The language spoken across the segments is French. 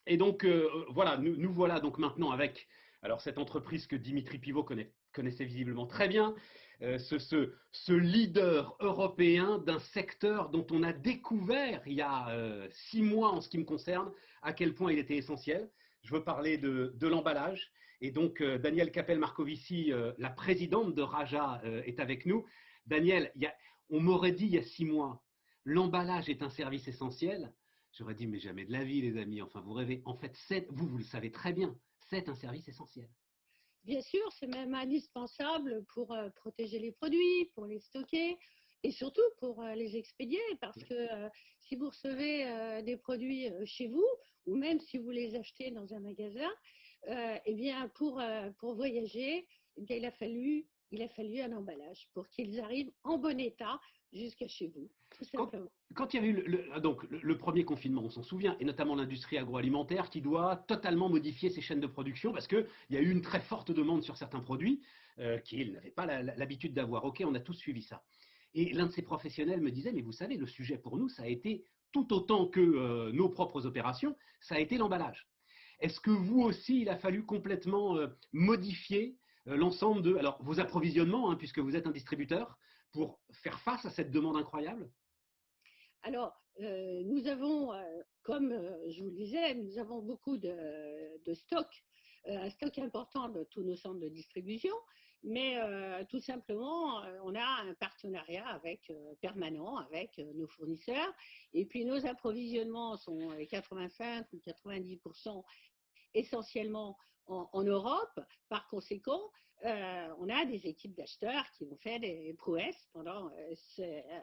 Et donc, voilà, nous voilà donc maintenant avec alors cette entreprise que Dimitri Pivot connaissait visiblement très bien, ce leader européen d'un secteur dont on a découvert il y a 6 mois en ce qui me concerne à quel point il était essentiel. Je veux parler de l'emballage. Et donc, Daniel Capel-Marcovici, la présidente de Raja, est avec nous. Daniel, on m'aurait dit il y a 6 mois, l'emballage est un service essentiel. J'aurais dit, mais jamais de la vie, les amis. Enfin, vous rêvez. En fait, vous le savez très bien, c'est un service essentiel. Bien sûr, c'est même indispensable pour protéger les produits, pour les stocker et surtout pour les expédier parce que si vous recevez des produits chez vous ou même si vous les achetez dans un magasin, eh bien pour voyager, eh bien, il a fallu un emballage pour qu'ils arrivent en bon état jusqu'à chez vous, tout Quand, simplement. quand il y a eu donc, le premier confinement, on s'en souvient, et notamment l'industrie agroalimentaire qui doit totalement modifier ses chaînes de production parce qu'il y a eu une très forte demande sur certains produits qu'ils n'avaient pas l'habitude d'avoir. Ok, on a tous suivi ça. Et l'un de ces professionnels me disait, mais vous savez, le sujet pour nous, ça a été tout autant que nos propres opérations, ça a été l'emballage. Est-ce que vous aussi, il a fallu complètement modifier l'ensemble de alors, vos approvisionnements, hein, puisque vous êtes un distributeur, pour faire face à cette demande incroyable? Alors, nous avons, comme je vous le disais, nous avons beaucoup de stocks, un stock important de tous nos centres de distribution, mais tout simplement, on a un partenariat permanent avec nos fournisseurs, et puis nos approvisionnements sont 85 ou 90% essentiellement en Europe. Par conséquent, on a des équipes d'acheteurs qui ont fait des prouesses pendant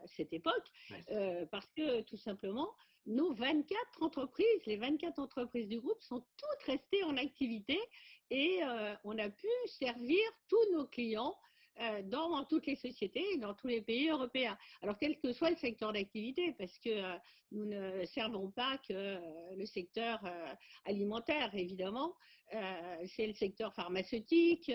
cette époque, Ouais. parce que tout simplement, les 24 entreprises du groupe sont toutes restées en activité et on a pu servir tous nos clients dans toutes les sociétés et dans tous les pays européens. Alors, quel que soit le secteur d'activité, parce que nous ne servons pas que le secteur alimentaire, évidemment, c'est le secteur pharmaceutique,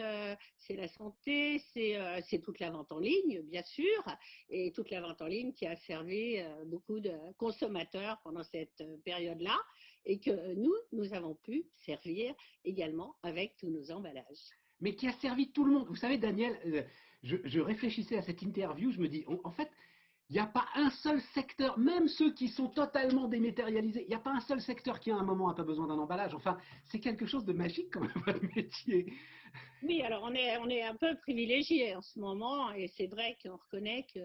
c'est la santé, c'est toute la vente en ligne, bien sûr, et toute la vente en ligne qui a servi beaucoup de consommateurs pendant cette période-là, et que nous avons pu servir également avec tous nos emballages. Mais qui a servi tout le monde. Vous savez, Daniel, je réfléchissais à cette interview, je me dis, en fait, il n'y a pas un seul secteur, même ceux qui sont totalement dématérialisés, il n'y a pas un seul secteur qui à un moment n'a pas besoin d'un emballage. Enfin, c'est quelque chose de magique quand même, votre métier. Oui, alors on est un peu privilégié en ce moment et c'est vrai qu'on reconnaît que,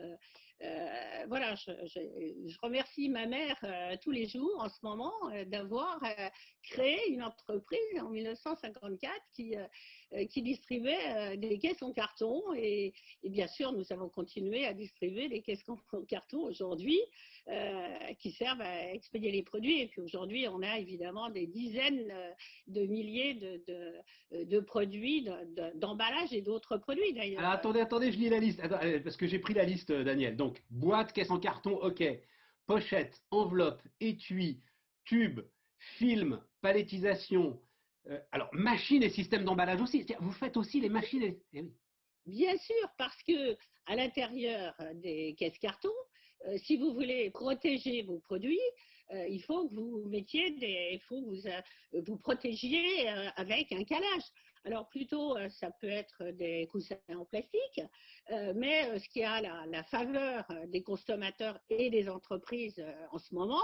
voilà, je remercie ma mère tous les jours en ce moment d'avoir créé une entreprise en 1954 qui distribuait des caisses en carton et bien sûr nous avons continué à distribuer des caisses en carton aujourd'hui qui servent à expédier les produits et puis aujourd'hui on a évidemment des dizaines de milliers de produits, d'emballage et d'autres produits Alors d'ailleurs. attendez, je lis la liste. Attends, parce que j'ai pris la liste, Daniel. Donc, boîte, caisse en carton, ok. Pochette, enveloppe, étui, tube, film, palettisation. Alors, machine et système d'emballage aussi. Vous faites aussi les machines eh oui. Bien sûr, parce que à l'intérieur des caisses carton, si vous voulez protéger vos produits, il faut que vous il faut que vous protégiez avec un calage. Alors plutôt, ça peut être des coussins en plastique, mais ce qui a la faveur des consommateurs et des entreprises en ce moment,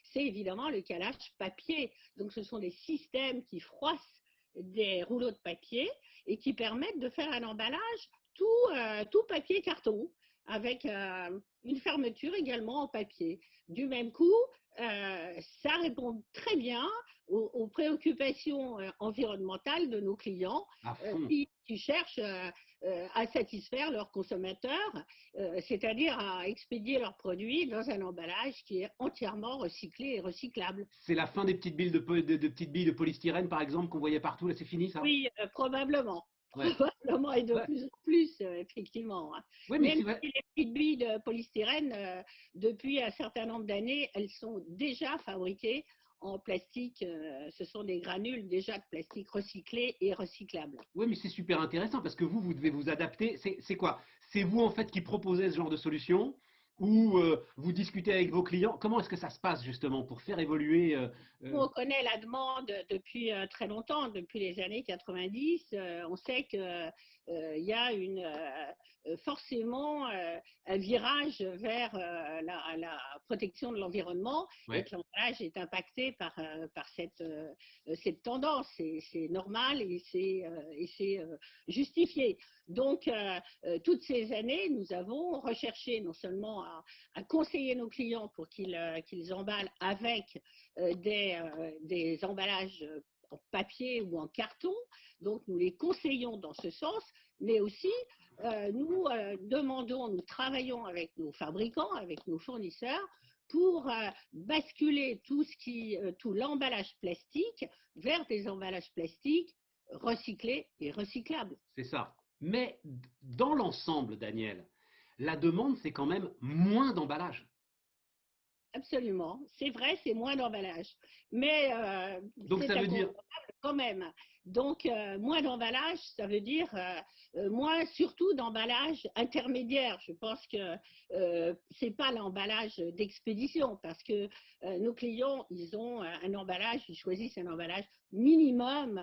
c'est évidemment le calage papier. Donc ce sont des systèmes qui froissent des rouleaux de papier et qui permettent de faire un emballage tout papier carton avec une fermeture également en papier. Du même coup, ça répond très bien aux préoccupations environnementales de nos clients À fond. qui cherchent à satisfaire leurs consommateurs, c'est-à-dire à expédier leurs produits dans un emballage qui est entièrement recyclé et recyclable. C'est la fin des petites billes de petites billes de polystyrène, par exemple, qu'on voyait partout. Là, c'est fini, ça? Oui, probablement. Ouais. Probablement et de Ouais. plus en plus, effectivement, hein. Ouais, mais Même c'est vrai. si les petites billes de polystyrène, depuis un certain nombre d'années, elles sont déjà fabriquées en plastique. Ce sont des granules déjà de plastique recyclés et recyclables. Oui, mais c'est super intéressant parce que vous devez vous adapter. C'est quoi? C'est vous, en fait, qui proposez ce genre de solution. ou vous discutez avec vos clients? Comment est-ce que ça se passe justement pour faire évoluer On connaît la demande depuis très longtemps, depuis les années 90. On sait qu'il y a forcément un virage vers la protection de l'environnement et ouais, que l'emballage est impacté par cette tendance. C'est normal et c'est justifié. Donc, toutes ces années, nous avons recherché non seulement à conseiller nos clients pour qu'ils emballent avec des emballages en papier ou en carton. Donc, nous les conseillons dans ce sens, mais aussi nous demandons, nous travaillons avec nos fabricants, avec nos fournisseurs pour basculer tout l'emballage plastique vers des emballages plastiques recyclés et recyclables. c'est ça. Mais dans l'ensemble, Daniel, la demande, c'est quand même moins d'emballage. Absolument, c'est vrai, c'est moins d'emballage, mais Donc ça c'est veut dire, incontournable quand même. Donc, moins d'emballage, ça veut dire moins surtout d'emballage intermédiaire. Je pense que c'est pas l'emballage d'expédition parce que nos clients, ils ont un emballage, ils choisissent un emballage minimum.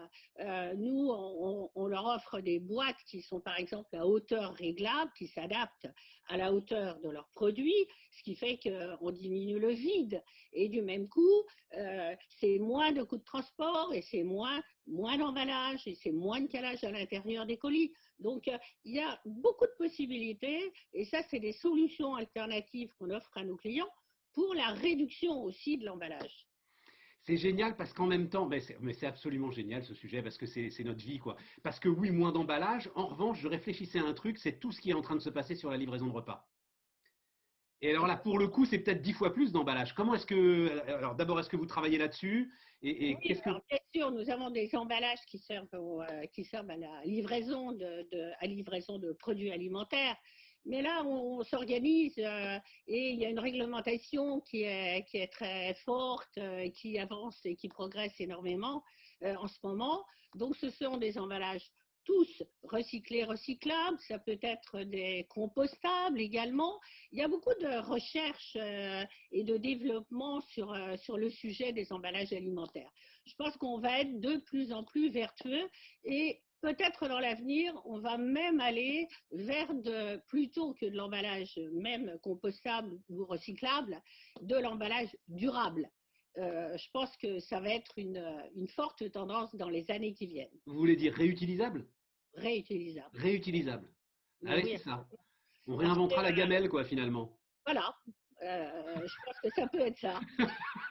Nous, on leur offre des boîtes qui sont par exemple à hauteur réglable, qui s'adaptent à la hauteur de leurs produits, ce qui fait qu'on diminue le vide. Et du même coup, c'est moins de coûts de transport et c'est moins d'emballage et c'est moins de calage à l'intérieur des colis. Donc, il y a beaucoup de possibilités et ça, c'est des solutions alternatives qu'on offre à nos clients pour la réduction aussi de l'emballage. c'est génial parce qu'en même temps, mais c'est absolument génial ce sujet parce que c'est notre vie, quoi. Parce que oui, moins d'emballage. En revanche, je réfléchissais à un truc, c'est tout ce qui est en train de se passer sur la livraison de repas. Et alors là, pour le coup, c'est peut-être 10 fois plus d'emballage. Comment est-ce que, alors d'abord, est-ce que vous travaillez là-dessus? Et Oui, qu'est-ce que, alors bien sûr, nous avons des emballages qui servent à la livraison à livraison de produits alimentaires. Mais là, on s'organise et il y a une réglementation qui est très forte, qui avance et qui progresse énormément en ce moment. Donc, ce sont des emballages tous recyclés, recyclables. Ça peut être des compostables également. Il y a beaucoup de recherches et de développement sur le sujet des emballages alimentaires. Je pense qu'on va être de plus en plus vertueux et peut-être dans l'avenir, on va même aller vers plutôt que de l'emballage même compostable ou recyclable, de l'emballage durable. Je pense que ça va être une forte tendance dans les années qui viennent. vous voulez dire réutilisable? Réutilisable. Réutilisable. Ah Mais oui, oui, c'est ça. On parce que réinventera la gamelle, quoi, finalement. voilà, je pense que ça peut être ça.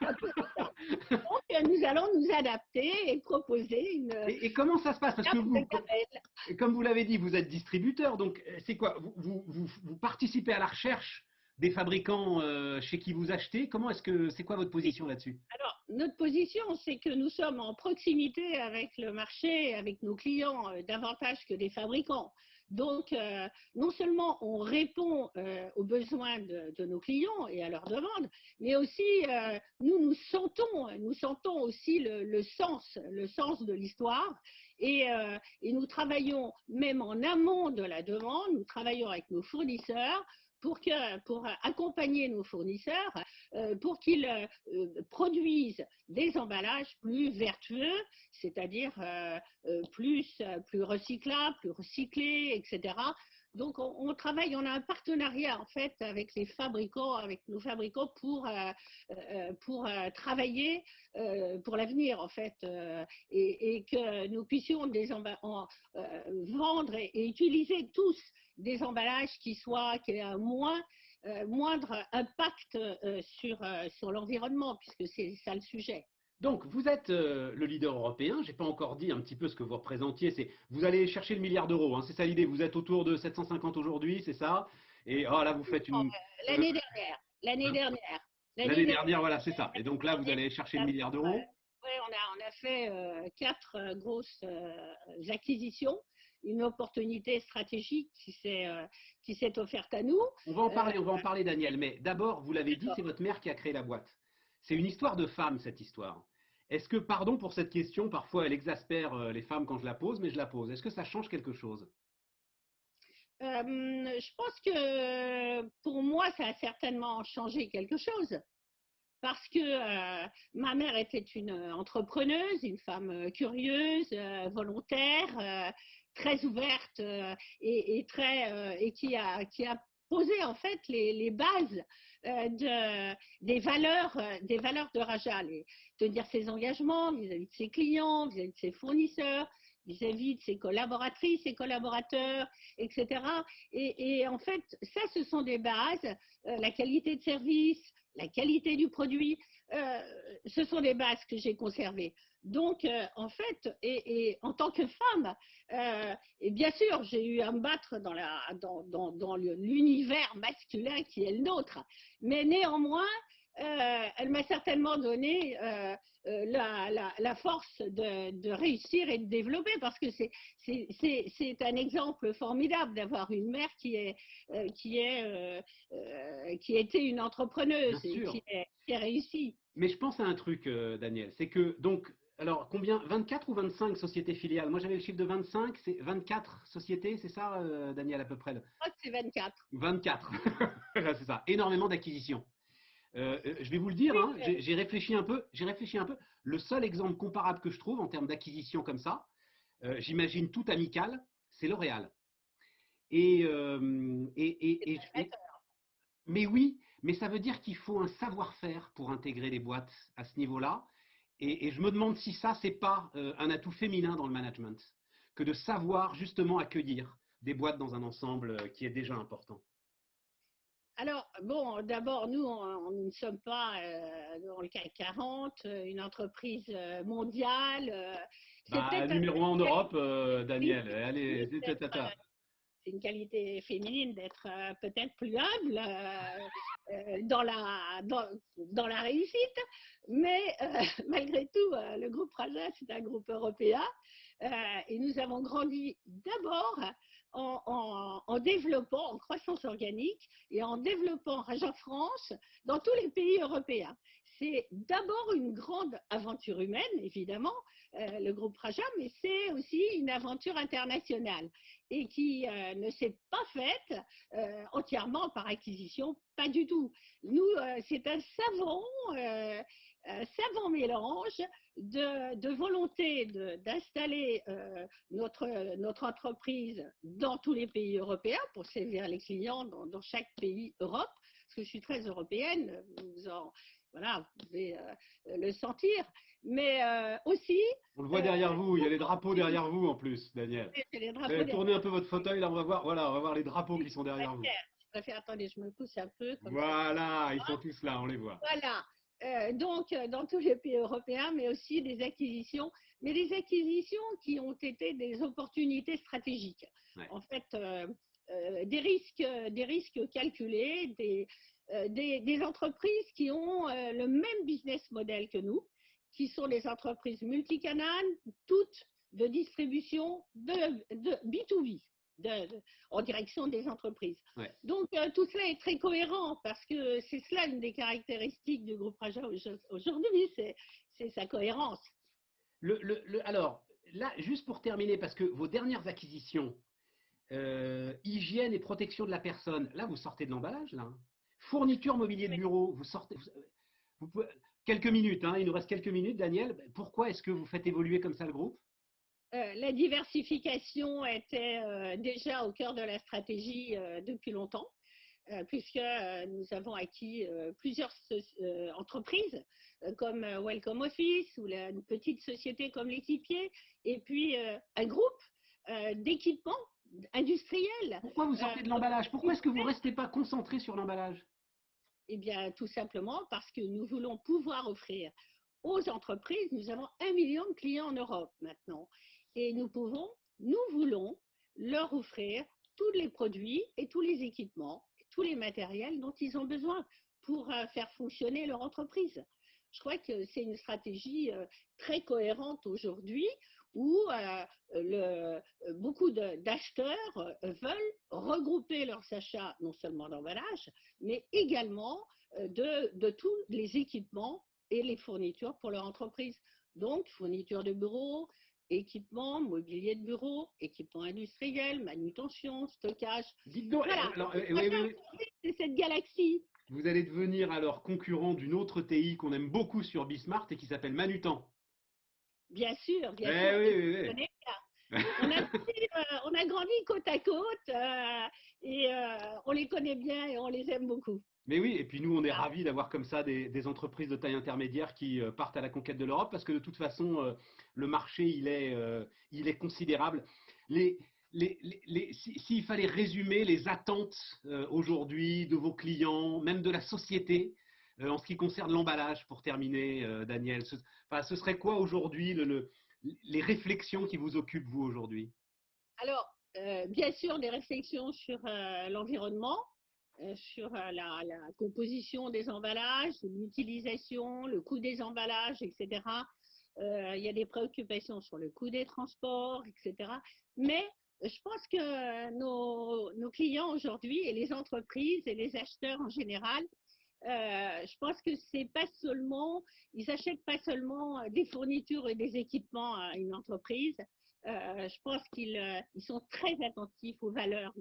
Ça peut être ça. Donc, nous allons nous adapter et proposer une Et comment ça se passe? Parce que gamme de vous, gamelles. comme vous l'avez dit, vous êtes distributeur, donc c'est quoi? Vous participez à la recherche des fabricants chez qui vous achetez? Comment est-ce que c'est quoi votre Oui. position là-dessus? Alors, notre position, c'est que nous sommes en proximité avec le marché, avec nos clients, davantage que des fabricants. Donc, non seulement on répond aux besoins de nos clients et à leurs demandes, mais aussi nous sentons aussi le sens de l'histoire et nous travaillons même en amont de la demande, nous travaillons avec nos fournisseurs pour accompagner nos fournisseurs pour qu'ils produisent des emballages plus vertueux, c'est-à-dire plus recyclables, plus recyclés, etc. Donc travaille, on a un partenariat en fait avec les fabricants, avec nos fabricants pour travailler pour l'avenir en fait et que nous puissions vendre et utiliser tous des emballages qui aient un moindre impact sur l'environnement, puisque c'est ça le sujet. Donc, vous êtes le leader européen. J'ai pas encore dit un petit peu ce que vous représentiez. C'est vous allez chercher le milliard d'euros. Hein, c'est ça l'idée. Vous êtes autour de 750 aujourd'hui, c'est ça. Et oh, là, vous faites une L'année dernière, l'année hein, dernière, l'année l'année dernière, dernière, voilà, c'est ça. Et donc là, vous allez chercher le milliard d'euros. ouais, on a fait quatre grosses acquisitions, une opportunité stratégique qui s'est offerte à nous. On va en parler, Daniel. Mais d'abord, vous l'avez dit, c'est votre mère qui a créé la boîte. C'est une histoire de femme, cette histoire. Est-ce que, pardon pour cette question, parfois elle exaspère les femmes quand je la pose, mais je la pose. Est-ce que ça change quelque chose? Je pense que pour moi, ça a certainement changé quelque chose. Parce que ma mère était une entrepreneuse, une femme curieuse, volontaire, très ouverte et qui a posé en fait les bases des valeurs de Raja, tenir ses engagements vis-à-vis de ses clients, vis-à-vis de ses fournisseurs, vis-à-vis de ses collaboratrices, ses collaborateurs, etc. Et en fait, ça, ce sont des bases, la qualité de service, la qualité du produit, ce sont des bases que j'ai conservées. Donc, en fait, et en tant que femme, et bien sûr, j'ai eu à me battre dans l'univers masculin qui est le nôtre, mais néanmoins, elle m'a certainement donné la force de réussir et de développer, parce que c'est un exemple formidable d'avoir une mère qui était une Bien entrepreneuse et sûr. qui a réussi. Mais je pense à un truc, Daniel, c'est que donc, alors combien, 24 ou 25 sociétés filiales? Moi j'avais le chiffre de 25, c'est 24 sociétés, c'est ça, Daniel, à peu près? Je crois que c'est 24. 24, c'est ça, énormément d'acquisitions. Je vais vous le dire, Oui, hein, j'ai réfléchi un peu, j'ai réfléchi un peu. Le seul exemple comparable que je trouve en termes d'acquisition comme ça, j'imagine tout amical, c'est L'Oréal. Et, mais oui, mais ça veut dire qu'il faut un savoir-faire pour intégrer les boîtes à ce niveau-là. Et je me demande si ça, c'est pas un atout féminin dans le management, que de savoir justement accueillir des boîtes dans un ensemble qui est déjà important. alors, bon, d'abord, nous, on ne sommes pas dans le CAC 40, une entreprise mondiale. C'est Bah, peut-être numéro un en une Europe, Daniel. Allez, c'est une qualité féminine d'être peut-être plus humble dans dans la réussite, mais malgré tout, le groupe Raja, c'est un groupe européen euh, et nous avons grandi d'abord en développant, en croissance organique et en développant Raja France dans tous les pays européens. C'est d'abord une grande aventure humaine, évidemment, le groupe Raja, mais c'est aussi une aventure internationale et qui ne s'est pas faite entièrement par acquisition, pas du tout. Nous, c'est un savant mélange de volonté d'installer notre entreprise dans tous les pays européens pour servir les clients dans chaque pays Europe, parce que je suis très européenne, voilà, vous pouvez le sentir, mais aussi On le voit derrière vous, il y a les drapeaux derrière vous en plus, Daniel. les drapeaux des... Tournez un peu votre fauteuil, là on va voir, voilà, on va voir les drapeaux qui sont derrière vous. Je préfère, attendez, je me pousse un peu comme ça. Voilà, ils sont tous là, on les voit. Voilà. Donc, dans tous les pays européens, mais aussi des acquisitions, mais des acquisitions qui ont été des opportunités stratégiques. Ouais. En fait, des risques calculés, des entreprises qui ont le même business model que nous, qui sont des entreprises multicanales, toutes de distribution de B2B, en direction des entreprises. Ouais. Donc, tout cela est très cohérent parce que c'est cela une des caractéristiques du groupe Raja aujourd'hui, c'est sa cohérence. Alors, là, juste pour terminer, parce que vos dernières acquisitions, hygiène et protection de la personne, là, vous sortez de l'emballage, là. Hein. Fourniture, mobilier de bureau, vous sortez. Vous pouvez, quelques minutes, hein, il nous reste quelques minutes, Daniel. Pourquoi est-ce que vous faites évoluer comme ça le groupe? La diversification était déjà au cœur de la stratégie depuis longtemps, puisque nous avons acquis plusieurs entreprises comme Welcome Office ou une petite société comme l'Équipier, et puis un groupe d'équipements industriels. Pourquoi vous sortez de l'emballage? Pourquoi est-ce que vous ne restez pas concentré sur l'emballage? Eh bien, tout simplement parce que nous voulons pouvoir offrir aux entreprises, nous avons 1 million de clients en Europe maintenant, et nous voulons leur offrir tous les produits et tous les équipements, tous les matériels dont ils ont besoin pour faire fonctionner leur entreprise. Je crois que c'est une stratégie très cohérente aujourd'hui où beaucoup d'acheteurs veulent regrouper leurs achats non seulement d'emballage, mais également de tous les équipements et les fournitures pour leur entreprise. Donc, fournitures de bureaux, équipement, mobilier de bureau, équipement industriel, manutention, stockage. Dites donc, Voilà. alors, Moi, oui, j'ai oui, oui. envie de cette galaxie. Vous allez devenir alors concurrent d'une autre TI qu'on aime beaucoup sur Bismart et qui s'appelle Manutan. Bien Eh sûr, oui, et oui, je oui. connais bien. On a grandi côte à côte et on les connaît bien et on les aime beaucoup. Mais oui, et puis nous, on est Voilà. ravis d'avoir comme ça des entreprises de taille intermédiaire qui partent à la conquête de l'Europe parce que de toute façon, le marché, il est considérable. Les, s'il fallait résumer les attentes aujourd'hui de vos clients, même de la société, en ce qui concerne l'emballage, pour terminer, Daniel, enfin, ce serait quoi aujourd'hui les réflexions qui vous occupent, vous, aujourd'hui? Alors, bien sûr, des réflexions sur l'environnement, sur la composition des emballages, l'utilisation, le coût des emballages, etc. Il y a des préoccupations sur le coût des transports, etc. Mais je pense que nos clients aujourd'hui et les entreprises et les acheteurs en général, je pense que c'est pas seulement, ils achètent pas seulement des fournitures et des équipements à une entreprise. Je pense qu'ils sont très attentifs aux valeurs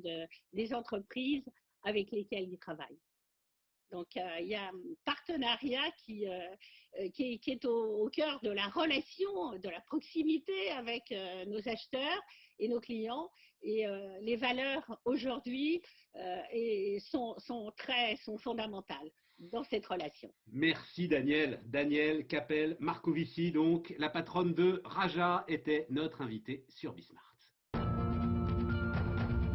des entreprises avec lesquelles ils travaillent. Donc, il y a un partenariat qui est au cœur de la relation, de la proximité avec nos acheteurs et nos clients. Et les valeurs aujourd'hui sont fondamentales dans cette relation. Merci Daniel. Daniel Capel Marcovici, donc la patronne de Raja, était notre invitée sur Bismarck.